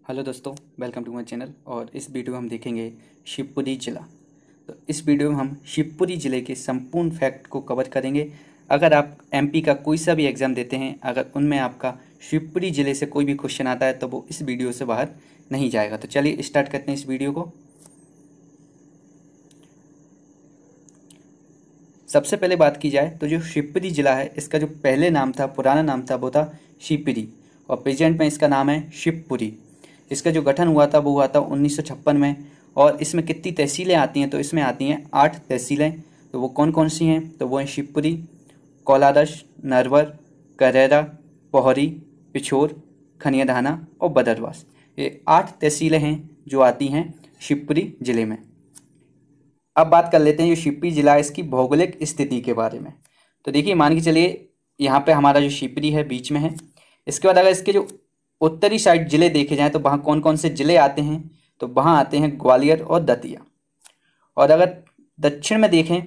Hello दोस्तों, welcome to my channel. और इस वीडियो में हम देखेंगे शिवपुरी ज़िला। तो इस वीडियो में हम शिवपुरी ज़िले के संपूर्ण फैक्ट को कवर करेंगे। अगर आप एमपी का कोई सा भी एग्ज़ाम देते हैं, अगर उनमें आपका शिवपुरी ज़िले से कोई भी क्वेश्चन आता है तो वो इस वीडियो से बाहर नहीं जाएगा। तो चलिए स्टार्ट करते हैं इस वीडियो को। सबसे पहले बात की जाए तो जो शिवपुरी ज़िला है, इसका जो पहले नाम था, पुराना नाम था, वो था शिवपुरी और प्रेजेंट में इसका नाम है शिवपुरी। इसका जो गठन हुआ था वो हुआ था 1956 में। और इसमें कितनी तहसीलें आती हैं? तो इसमें आती हैं 8 तहसीलें। तो वो कौन कौन सी हैं? तो वो हैं शिवपुरी, कौलादश, नरवर, करेरा, पोहरी, पिछोर, खनियाधाना और बदरवास। ये 8 तहसीलें हैं जो आती हैं शिवपुरी ज़िले में। अब बात कर लेते हैं जो शिवपुरी ज़िला है, इसकी भौगोलिक स्थिति के बारे में। तो देखिए, मान के चलिए यहाँ पे हमारा जो शिवपुरी है बीच में है। इसके बाद अगर इसके जो उत्तरी साइड ज़िले देखे जाएँ तो वहाँ कौन कौन से ज़िले आते हैं? तो वहाँ आते हैं ग्वालियर और दतिया। और अगर दक्षिण में देखें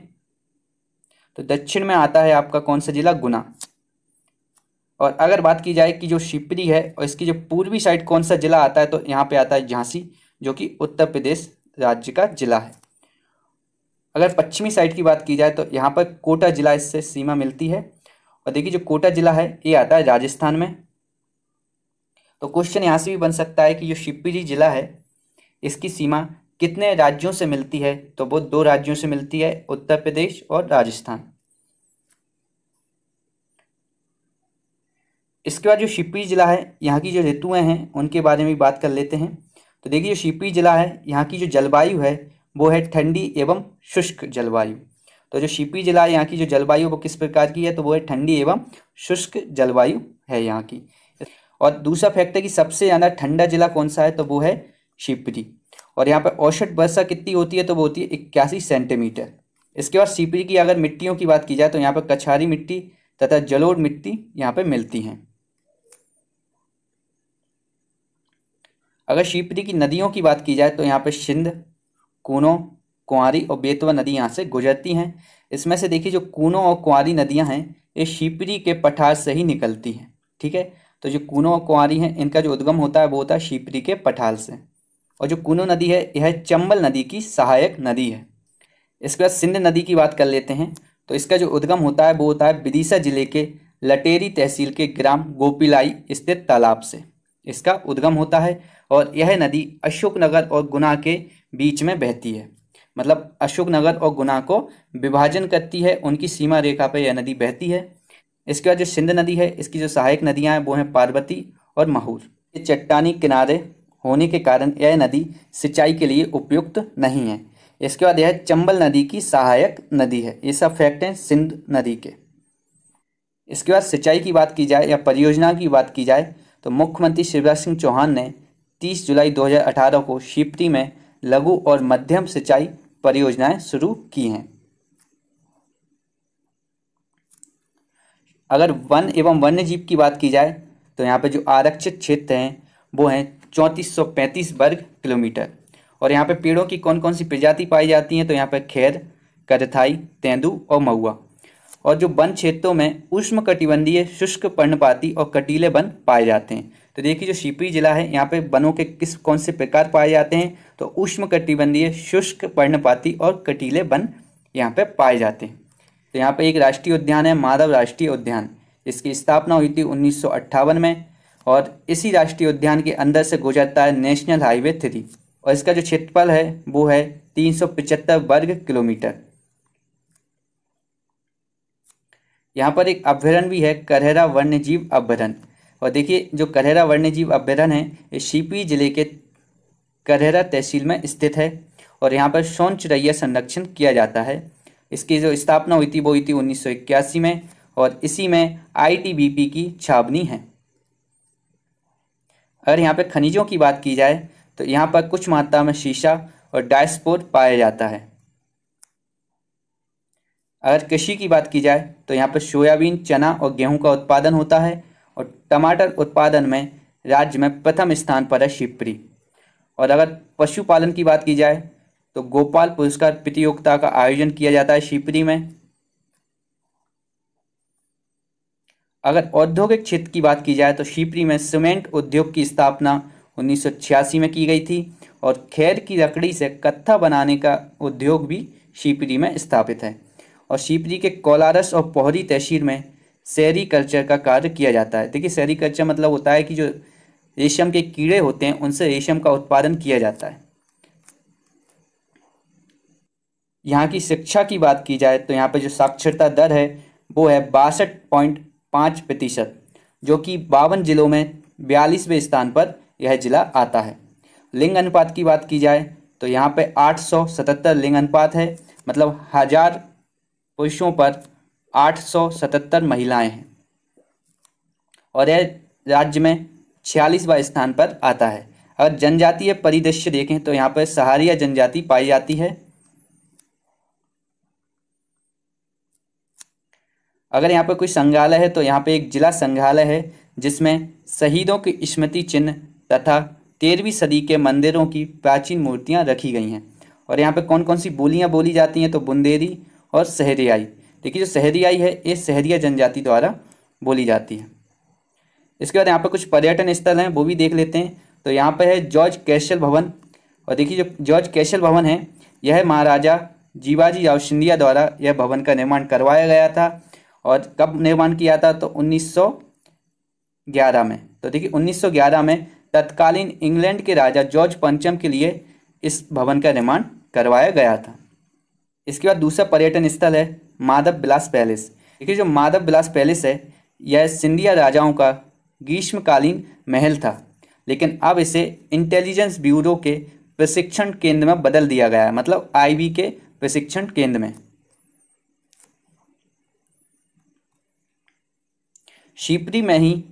तो दक्षिण में आता है आपका कौन सा ज़िला? गुना। और अगर बात की जाए कि जो शिवपुरी है और इसकी जो पूर्वी साइड कौन सा ज़िला आता है, तो यहाँ पे आता है झांसी, जो कि उत्तर प्रदेश राज्य का ज़िला है। अगर पश्चिमी साइड की बात की जाए तो यहाँ पर कोटा ज़िला इससे सीमा मिलती है। और देखिए, जो कोटा ज़िला है ये आता है राजस्थान में। तो क्वेश्चन यहाँ से भी बन सकता है कि जो शिवपुरी ज़िला है इसकी सीमा कितने राज्यों से मिलती है? तो वो 2 राज्यों से मिलती है, उत्तर प्रदेश और राजस्थान। इसके बाद जो शिवपुरी ज़िला है, यहाँ की जो ऋतुएं हैं उनके बारे में भी बात कर लेते हैं। तो देखिए, जो शिवपुरी ज़िला है यहाँ की जो जलवायु है वो है ठंडी एवं शुष्क जलवायु। तो जो शिवपुरी ज़िला है यहाँ की जो जलवायु वो किस प्रकार की है? तो वो है ठंडी एवं शुष्क जलवायु है यहाँ की। और दूसरा फैक्ट है कि सबसे ज़्यादा ठंडा ज़िला कौन सा है? तो वो है शिवपुरी। और यहाँ पर औसत वर्षा कितनी होती है? तो वो होती है 81 सेंटीमीटर। इसके बाद शिवपुरी की अगर मिट्टियों की बात की जाए तो यहाँ पर कछारी मिट्टी तथा जलोढ़ मिट्टी यहाँ पर मिलती हैं। अगर शिवपुरी की नदियों की बात की जाए तो यहाँ पर सिंध, कूनो, कुंवारी और बेतवा नदी यहाँ से गुजरती हैं। इसमें से देखिए, जो कूनो और कुंवारी नदियाँ हैं ये शिवपुरी के पठार से ही निकलती हैं। ठीक है, तो जो कूनो और कुंवारी हैं इनका जो उद्गम होता है वो होता है शिवपुरी के पठार से। और जो कूनो नदी है यह चंबल नदी की सहायक नदी है। इसके बाद सिंध नदी की बात कर लेते हैं। तो इसका जो उद्गम होता है वो होता है विदिशा जिले के लटेरी तहसील के ग्राम गोपिलाई स्थित तालाब से इसका उद्गम होता है। और यह नदी अशोकनगर और गुना के बीच में बहती है। मतलब अशोकनगर और गुना को विभाजन करती है, उनकी सीमा रेखा पर यह नदी बहती है। इसके बाद जो सिंध नदी है इसकी जो सहायक नदियां हैं वो हैं पार्वती और महूर। ये चट्टानी किनारे होने के कारण यह नदी सिंचाई के लिए उपयुक्त नहीं है। इसके बाद यह चंबल नदी की सहायक नदी है। ये सब फैक्ट हैं सिंध नदी के। इसके बाद सिंचाई की बात की जाए या परियोजना की बात की जाए तो मुख्यमंत्री शिवराज सिंह चौहान ने 30 जुलाई 2018 को शिवपुरी में लघु और मध्यम सिंचाई परियोजनाएं शुरू की हैं। अगर वन एवं वन्य जीव की बात की जाए तो यहाँ पे जो आरक्षित क्षेत्र हैं वो हैं 3435 वर्ग किलोमीटर। और यहाँ पे पेड़ों की कौन कौन सी प्रजाति पाई जाती हैं? तो यहाँ पे खैर, करथाई, तेंदू और महुआ। और जो वन क्षेत्रों में उष्णकटिबंधीय शुष्क पर्णपाती और कटीले वन पाए जाते हैं। तो देखिए, जो शिवपुरी जिला है यहाँ पे वनों के किस कौन से प्रकार पाए जाते हैं? तो उष्णकटिबंधीय शुष्क पर्णपाती और कटीले वन यहाँ पे पाए जाते हैं। तो यहाँ पे एक राष्ट्रीय उद्यान है, माधव राष्ट्रीय उद्यान। इसकी स्थापना हुई थी 1958 में। और इसी राष्ट्रीय उद्यान के अंदर से गुजरता है नेशनल हाईवे 3। और इसका जो क्षेत्रफल है वो है 375 वर्ग किलोमीटर। यहाँ पर एक अभ्यारण्य भी है, करहरा वन्यजीव अभ्यारण्य। और देखिए, जो करहरा वन्यजीव अभ्यारण्य है ये शिवपुरी जिले के करहरा तहसील में स्थित है। और यहाँ पर शौन चिड़ैया संरक्षण किया जाता है। इसकी जो स्थापना हुई थी वो हुई थी 1981 में। और इसी में आईटीबीपी की छावनी है। अगर यहाँ पे खनिजों की बात की जाए तो यहाँ पर कुछ मात्रा में शीशा और डायस्पोर पाया जाता है। अगर कृषि की बात की जाए तो यहाँ पर सोयाबीन, चना और गेहूं का उत्पादन होता है। और टमाटर उत्पादन में राज्य में प्रथम स्थान पर है शिवपुरी। और अगर पशुपालन की बात की जाए तो गोपाल पुरस्कार प्रतियोगिता का आयोजन किया जाता है शिवपुरी में। अगर औद्योगिक क्षेत्र की बात की जाए तो शिवपुरी में सीमेंट उद्योग की स्थापना 1986 में की गई थी। और खैर की लकड़ी से कत्था बनाने का उद्योग भी शिवपुरी में स्थापित है। और शिवपुरी के कोलारस और पोहरी तहसील में सेरीकल्चर का कार्य किया जाता है। देखिए, सेरीकल्चर मतलब होता है कि जो रेशम के कीड़े होते हैं उनसे रेशम का उत्पादन किया जाता है। यहाँ की शिक्षा की बात की जाए तो यहाँ पे जो साक्षरता दर है वो है 62.5%, जो कि 52 जिलों में 42वें स्थान पर यह जिला आता है। लिंग अनुपात की बात की जाए तो यहाँ पे 877 लिंग अनुपात है, मतलब 1000 पुरुषों पर 877 महिलाएं हैं। और यह राज्य में 46वां स्थान पर आता है। अगर जनजातीय परिदृश्य देखें तो यहाँ पर सहारिया जनजाति पाई जाती है। अगर यहाँ पर कोई संग्रहालय है तो यहाँ पे एक जिला संग्रहालय है जिसमें शहीदों की स्मृति चिन्ह तथा 13वीं सदी के मंदिरों की प्राचीन मूर्तियाँ रखी गई हैं। और यहाँ पे कौन कौन सी बोलियाँ बोली जाती हैं तो बुंदेली और सहरियाई। देखिए, जो सहरियाई है ये सहरिया जनजाति द्वारा बोली जाती है। इसके बाद यहाँ पर कुछ पर्यटन स्थल हैं वो भी देख लेते हैं। तो यहाँ पर है जॉर्ज कैसल भवन। और देखिए, जो जॉर्ज कैसल भवन है यह महाराजा जीवाजी राव सिंधिया द्वारा यह भवन का निर्माण करवाया गया था। और कब निर्माण किया था तो 1911 में। तो देखिए, 1911 में तत्कालीन इंग्लैंड के राजा जॉर्ज पंचम के लिए इस भवन का निर्माण करवाया गया था। इसके बाद दूसरा पर्यटन स्थल है माधव विलास पैलेस। देखिए, जो माधव विलास पैलेस है यह सिंधिया राजाओं का ग्रीष्मकालीन महल था, लेकिन अब इसे इंटेलिजेंस ब्यूरो के प्रशिक्षण केंद्र में बदल दिया गया है, मतलब आईबी के प्रशिक्षण केंद्र में। शिवपुरी में ही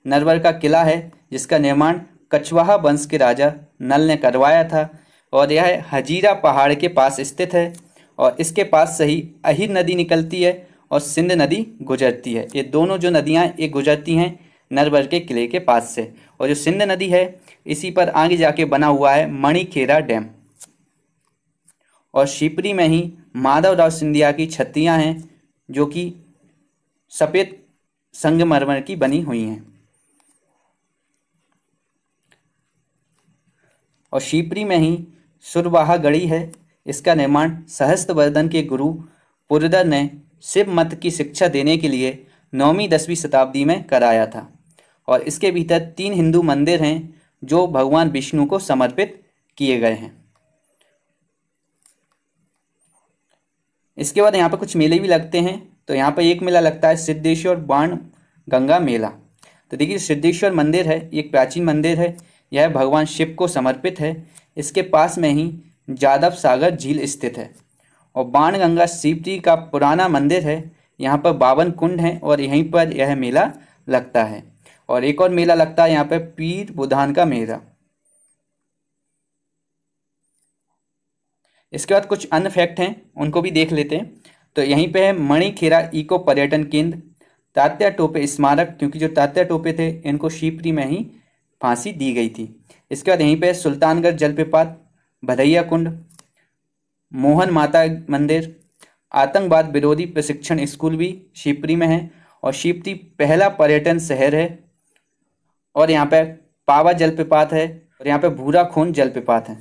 नरवर का किला है जिसका निर्माण कछवाहा वंश के राजा नल ने करवाया था। और यह हजीरा पहाड़ के पास स्थित है। और इसके पास से ही अहिर नदी निकलती है और सिंध नदी गुजरती है। ये दोनों जो नदियाँ ये गुजरती हैं नरवर के किले के पास से। और जो सिंध नदी है इसी पर आगे जाके बना हुआ है मणिखेरा डैम। और शिवपुरी में ही माधवराव सिंधिया की छत्तियाँ हैं जो कि सफ़ेद संगमरमर की बनी हुई हैं। और शिवपुरी में ही सुरवाहा गढ़ी है। इसका निर्माण सहस्त्रवर्धन के गुरु पुरंदर ने शिव मत की शिक्षा देने के लिए 9वीं 10वीं शताब्दी में कराया था। और इसके भीतर 3 हिंदू मंदिर हैं जो भगवान विष्णु को समर्पित किए गए हैं। इसके बाद यहाँ पर कुछ मेले भी लगते हैं। तो यहाँ पर एक मेला लगता है सिद्धेश्वर बाण गंगा मेला। तो देखिए, सिद्धेश्वर मंदिर है एक प्राचीन मंदिर है। यह भगवान शिव को समर्पित है। इसके पास में ही जादव सागर झील स्थित है। और बाण गंगा शिवपुरी का पुराना मंदिर है। यहाँ पर 52 कुंड हैं और यहीं पर यह मेला लगता है। और एक और मेला लगता है यहाँ पर पीर बुधान का मेला। इसके बाद कुछ अन्य फैक्ट हैं उनको भी देख लेते हैं। तो यहीं पे है मणिखेरा इको पर्यटन केंद्र, तात्या टोपे स्मारक, क्योंकि जो तात्या टोपे थे इनको शिवपुरी में ही फांसी दी गई थी। इसके बाद यहीं पे सुल्तानगढ़ जलप्रपात, भदैया कुंड, मोहन माता मंदिर, आतंकवाद विरोधी प्रशिक्षण स्कूल भी शिवपुरी में है। और शिवपुरी पहला पर्यटन शहर है। और यहाँ पे पावा जलप्रपात है और यहाँ पे भूरा खून जलप्रपात है।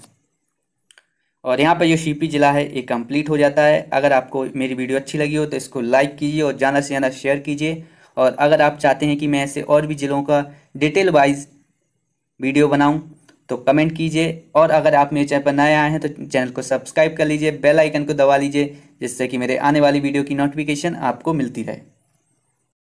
और यहाँ पर जो शिवपुरी जिला है ये कंप्लीट हो जाता है। अगर आपको मेरी वीडियो अच्छी लगी हो तो इसको लाइक कीजिए और ज़्यादा से ज़्यादा शेयर कीजिए। और अगर आप चाहते हैं कि मैं ऐसे और भी ज़िलों का डिटेल वाइज वीडियो बनाऊं तो कमेंट कीजिए। और अगर आप मेरे चैनल पर नए आए हैं तो चैनल को सब्सक्राइब कर लीजिए, बेल आइकन को दबा लीजिए, जिससे कि मेरे आने वाली वीडियो की नोटिफिकेशन आपको मिलती रहे।